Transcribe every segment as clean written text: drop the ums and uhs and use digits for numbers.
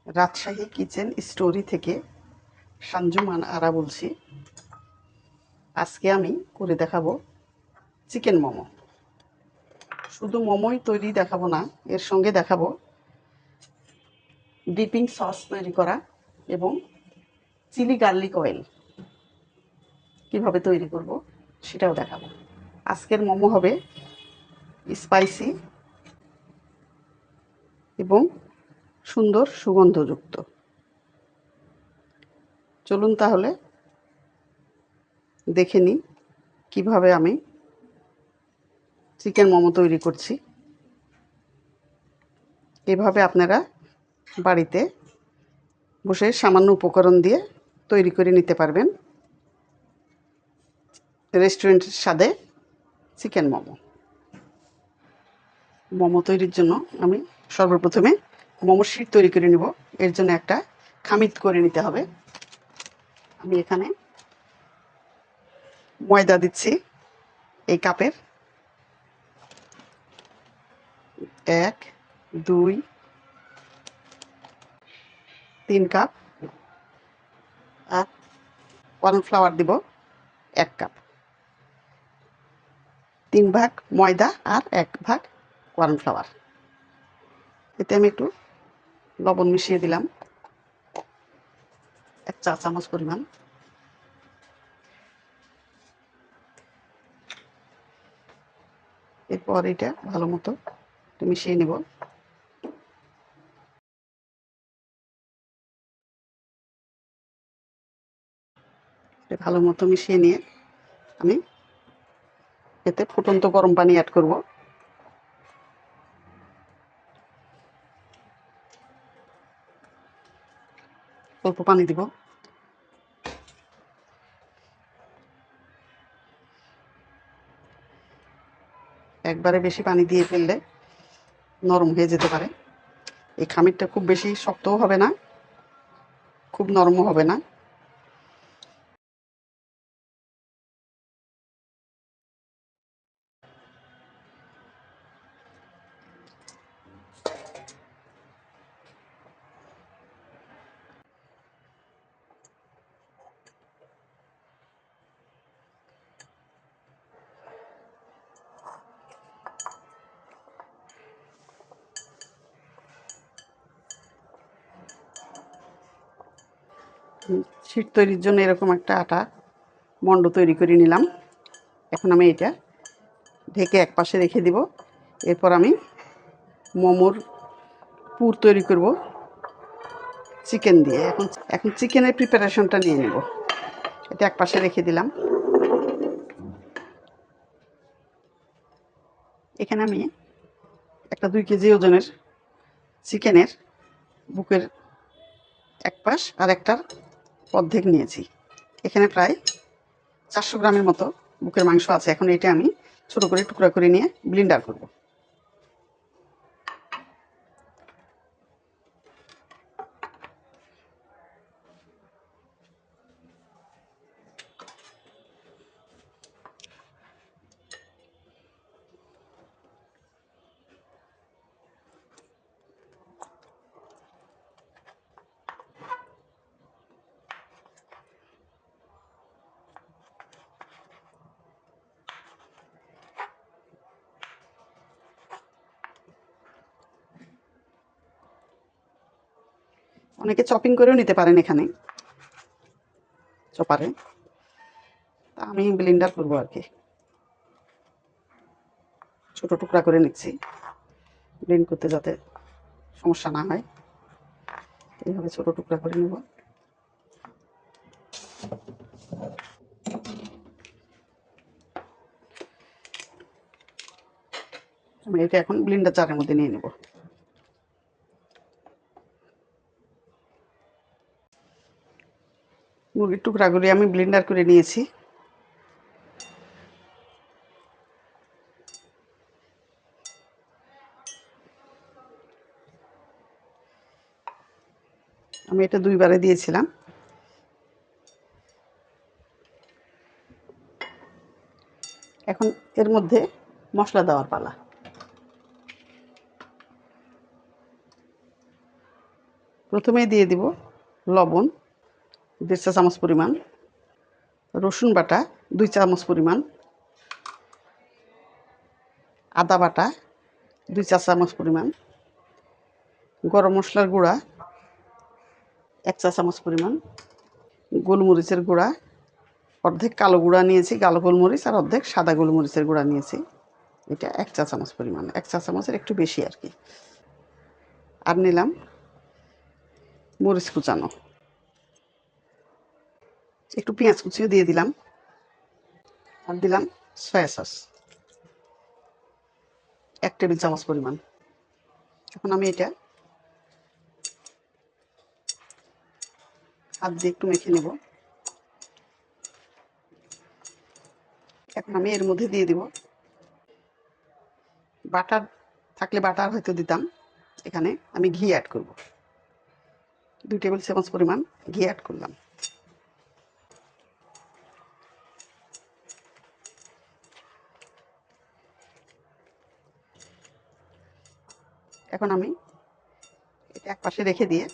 Rajshahi kitchen story থেকে সানজুমান আরা বলছি। আজকে আমি করে দেখাবো চিকেন মোমো। শুধু মোমোই তৈরি দেখাবো না, এর সঙ্গে দেখাবো ডিপিং সস তৈরি করা এবং চিলি গার্লিক অয়েল কীভাবে তৈরি করব সেটাও দেখাবো। আজকের মোমো হবে স্পাইসি এবং সুন্দর সুগন্ধযুক্ত। চলুন তাহলে দেখে নিই কীভাবে আমি চিকেন মোমো তৈরি করছি। এভাবে আপনারা বাড়িতে বসে সামান্য উপকরণ দিয়ে তৈরি করে নিতে পারবেন রেস্টুরেন্টের স্বাদে চিকেন মোমো। মোমো তৈরির জন্য আমি সর্বপ্রথমে মোমোর শিট তৈরি করে নেব। এর জন্য একটা খামির করে নিতে হবে। আমি এখানে ময়দা দিচ্ছি এই কাপের 1, 2, 3 কাপ, আর কর্নফ্লাওয়ার দিব 1 কাপ। 3 ভাগ ময়দা আর 1 ভাগ কর্নফ্লাওয়ার। এতে আমি একটু লবণ মিশিয়ে দিলাম 1 চা চামচ পরিমাণ। এরপর এটা ভালো মতো মিশিয়ে নেব। ভালো মতো মিশিয়ে নিয়ে আমি এতে ফুটন্ত গরম পানি অ্যাড করব। অল্প পানি দিব। একবারে বেশি পানি দিয়ে ফেললে নরম হয়ে যেতে পারে। এই খামিরটা খুব বেশি শক্তও হবে না, খুব নরমও হবে না। শিট তৈরির জন্য এরকম একটা আটা মণ্ড তৈরি করে নিলাম। এখন আমি এটা ঢেকে এক পাশে রেখে দিব। এরপর আমি মোমোর পুর তৈরি করব চিকেন দিয়ে। এখন চিকেনের প্রিপারেশনটা নিয়ে নেব। এটা এক পাশে রেখে দিলাম। এখানে আমি একটা 2 কেজি ওজনের চিকেনের বুকের এক পাশ আর একটার অর্ধেক নিয়েছি। এখানে প্রায় 400 গ্রামের মতো বুকের মাংস আছে। এখন এটা আমি ছোট করে টুকরা করে নিয়ে ব্লেন্ডার করব। অনেকে চপিং করেও নিতে পারেন এখানে চপারে। তা আমি ব্লেন্ডার করবো আর কি। ছোট টুকরা করে নিচ্ছি ব্লেন্ড করতে যাতে সমস্যা না হয়। এইভাবে ছোট টুকরা করে নেব। আমি এটা এখন ব্লেন্ডার জারের মধ্যে নিয়ে নেব। মুরগির টুকরাগুলি আমি ব্লেন্ডার করে নিয়েছি। আমি এটা 2 বারে দিয়েছিলাম। এখন এর মধ্যে মশলা দেওয়ার পালা। প্রথমেই দিয়ে দিব লবণ 1.5 চা চামচ পরিমাণ, রসুন বাটা 2 চামচ পরিমাণ, আদা বাটা 2 চা চামচ পরিমাণ, গরম মশলার গুঁড়া 1 চা চামচ পরিমাণ, গোলমরিচের গুঁড়া অর্ধেক কালো গুঁড়া নিয়েছি, কালো গোলমরিচ, আর অর্ধেক সাদা গোলমরিচের গুঁড়া নিয়েছি। এটা 1 চা চামচ পরিমাণ, 1 চা চামচের একটু বেশি আর কি। আর নিলাম মরিচ কুচানো, একটু পেঁয়াজ কুচিও দিয়ে দিলাম, আর দিলাম সয়া সস 1 টেবিল চামচ পরিমাণ। এখন আমি এটা হাত দিয়ে একটু মেখে নেব। এখন আমি এর মধ্যে দিয়ে দিব বাটার, থাকলে বাটার হয়তো দিতাম, এখানে আমি ঘি অ্যাড করব। 2 টেবিল চামচ পরিমাণ ঘি অ্যাড করলাম। এখন আমি এটা একপাশে রেখে দিয়ে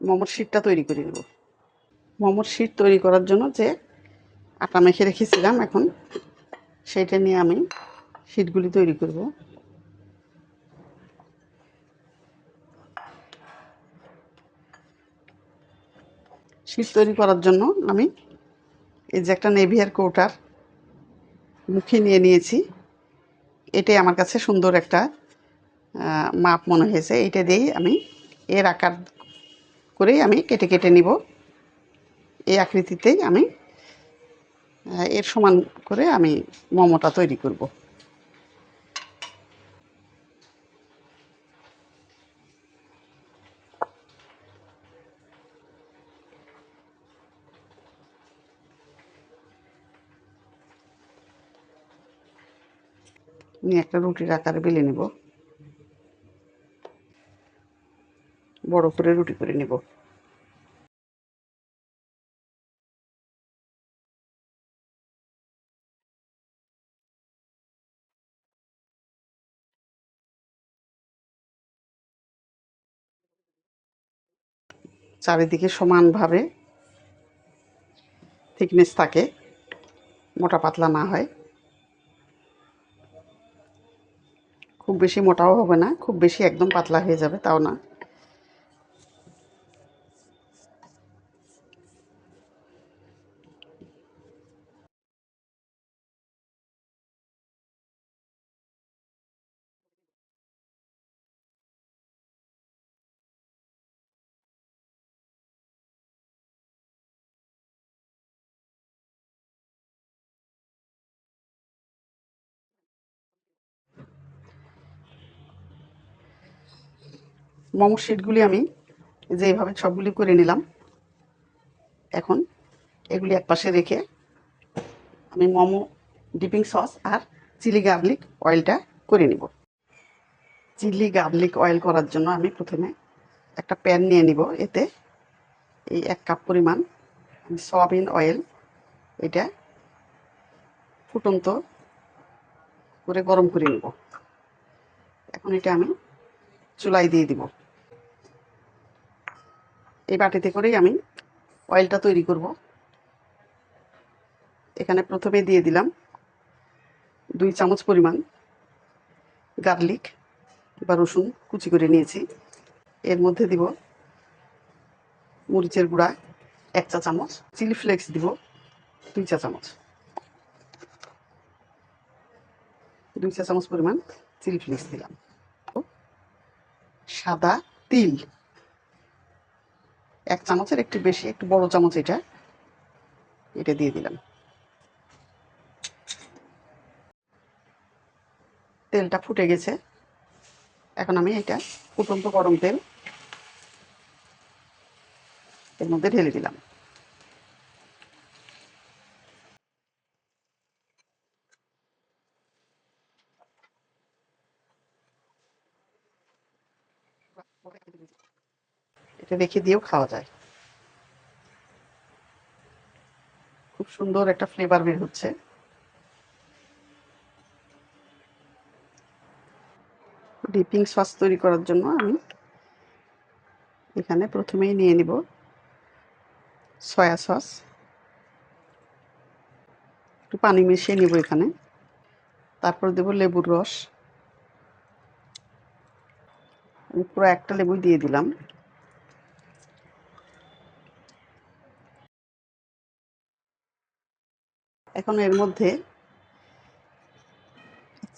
মোমোর শিটটা তৈরি করে নেব। মোমোর শিট তৈরি করার জন্য যে আটা মেখে রেখেছিলাম, এখন সেইটা নিয়ে আমি শিটগুলি তৈরি করব। শিট তৈরি করার জন্য আমি এই যে একটা নেভিয়ার কৌটার মুখে নিয়ে নিয়েছি। এটাই আমার কাছে সুন্দর একটা মাপ মনে হয়েছে। এইটা দিয়েই আমি এর আকার করেই আমি কেটে কেটে নিব। এই আকৃতিতেই আমি এর সমান করে আমি মোমোটা তৈরি করব। নিয়ে একটা রুটির আকারে বেলে নেব, বড় করে রুটি করে নেব। চারিদিকে সমানভাবে থিকনেস থাকে, মোটা পাতলা না হয়। খুব বেশি মোটাও হবে না, খুব বেশি একদম পাতলা হয়ে যাবে তাও না। মোমোর শিটগুলি আমি যে এইভাবে সবগুলি করে নিলাম। এখন এগুলি একপাশে রেখে আমি মোমো ডিপিং সস আর চিলি গার্লিক অয়েলটা করে নিব। চিলি গার্লিক অয়েল করার জন্য আমি প্রথমে একটা প্যান নিয়ে নিব। এতে এই 1 কাপ পরিমাণ আমি সয়াবিন অয়েল এটা ফুটন্ত করে গরম করে নিব। এখন এটা আমি চুলায় দিয়ে দিব। এই বাটিতে করেই আমি অয়েলটা তৈরি করব। এখানে প্রথমে দিয়ে দিলাম 2 চামচ পরিমাণ গার্লিক বা রসুন কুচি করে নিয়েছি। এর মধ্যে দিব মরিচের গুঁড়া 1 চা চামচ, চিলি ফ্লেক্স দিব 2 চা চামচ, 2 চা চামচ পরিমাণ চিলি ফ্লেক্স দিলাম। সাদা তিল 1 চামচের একটু বেশি, একটু বড় চামচ এটা, এটা দিয়ে দিলাম। তেলটা ফুটে গেছে। এখন আমি এটা ফুটন্ত গরম তেল এর মধ্যে ঢেলে দিলাম। এটা রেখে দিয়েও খাওয়া যায়। খুব সুন্দর একটা ফ্লেভার বের হচ্ছে। ডিপিং সস তৈরি করার জন্য আমি এখানে প্রথমেই নিয়ে নিব সয়া সস, একটু পানি মিশিয়ে নিব এখানে। তারপর দেব লেবুর রস, আমি পুরো একটা লেবু দিয়ে দিলাম। এখন এর মধ্যে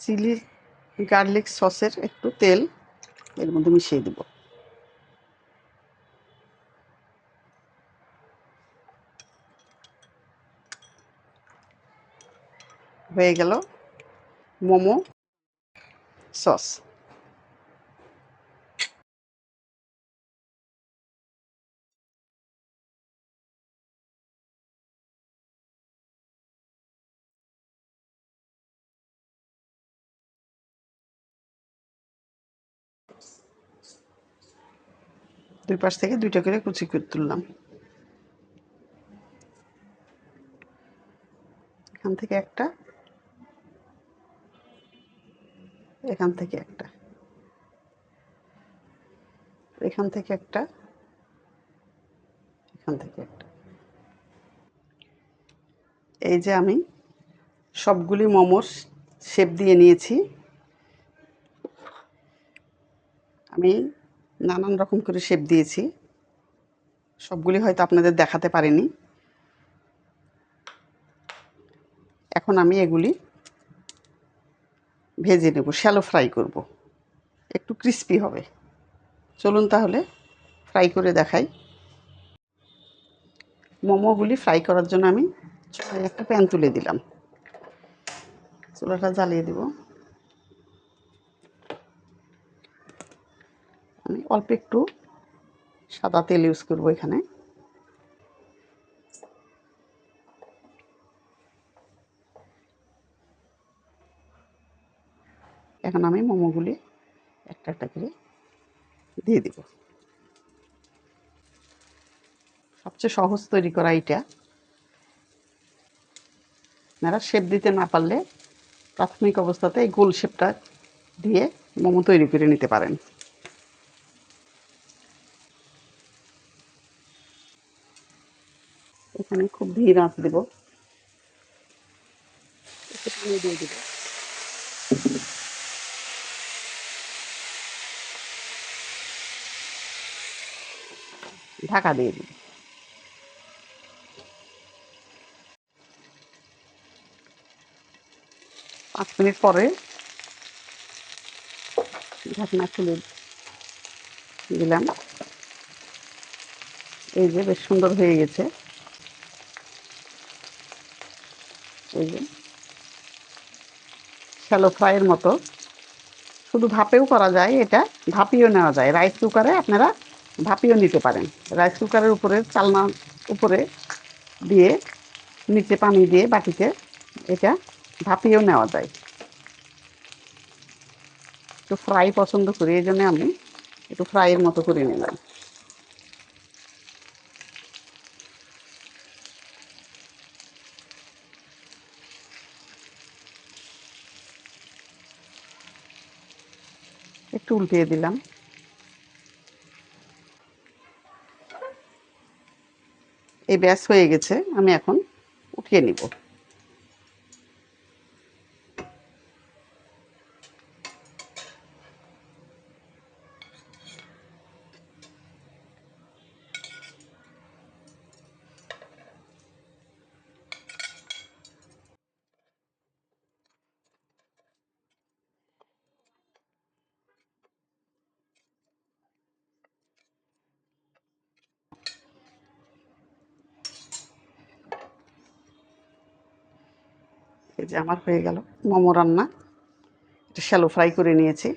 চিলি গার্লিক সসের একটু তেল এর মধ্যে মিশিয়ে দেব। হয়ে গেল মোমো সস। দুই পাশ থেকে দুইটা করে কুচি করে তুললাম। এখান থেকে একটা, এখান থেকে একটা, এখান থেকে একটা, এখান থেকে একটা। এই যে আমি সবগুলি মোমোর শেপ দিয়ে নিয়েছি। আমি নানান রকম করে শেপ দিয়েছি, সবগুলি হয়তো আপনাদের দেখাতে পারিনি। এখন আমি এগুলি ভেজে নেব, শ্যালো ফ্রাই করব, একটু ক্রিস্পি হবে। চলুন তাহলে ফ্রাই করে দেখাই। মোমোগুলি ফ্রাই করার জন্য আমি চুলায় একটা প্যান তুলে দিলাম, চুলাটা জ্বালিয়ে দেব। আমি অল্প একটু সাদা তেল ইউজ করব এখানে। এখন আমি মোমোগুলি একটা একটা করে দিয়ে দিব। সবচেয়ে সহজ তৈরি করা এটা। আপনারা শেপ দিতে না পারলে প্রাথমিক অবস্থাতে এই গোল শেপটা দিয়ে মোমো তৈরি করে নিতে পারেন। এখানে খুব ধীর আঁচ দেব, একটু পানি দিয়ে দেব। ঢাকা দিয়ে দিব। 5 মিনিট পরে ঢাকনা খুলে দিলাম। এই যে বেশ সুন্দর হয়ে গেছে। এই যে শ্যালো ফ্রাইয়ের মতো, শুধু ভাপেও করা যায়, এটা ভাপিয়েও নেওয়া যায়। রাইস কুকারে আপনারা ভাপিয়েও নিতে পারেন। রাইস কুকারের উপরে চালনা উপরে দিয়ে নিচে পানি দিয়ে বাটিতে এটা ভাপিয়েও নেওয়া যায়। একটু ফ্রাই পছন্দ করি, এই জন্য আমি একটু ফ্রাইয়ের মতো করে নিলাম। একটু উল্টিয়ে দিলাম। এই ব্যাস হয়ে গেছে, আমি এখন উঠিয়ে নিব। এই যে আমার হয়ে গেল মোমো রান্না। এটা শ্যালো ফ্রাই করে নিয়েছি।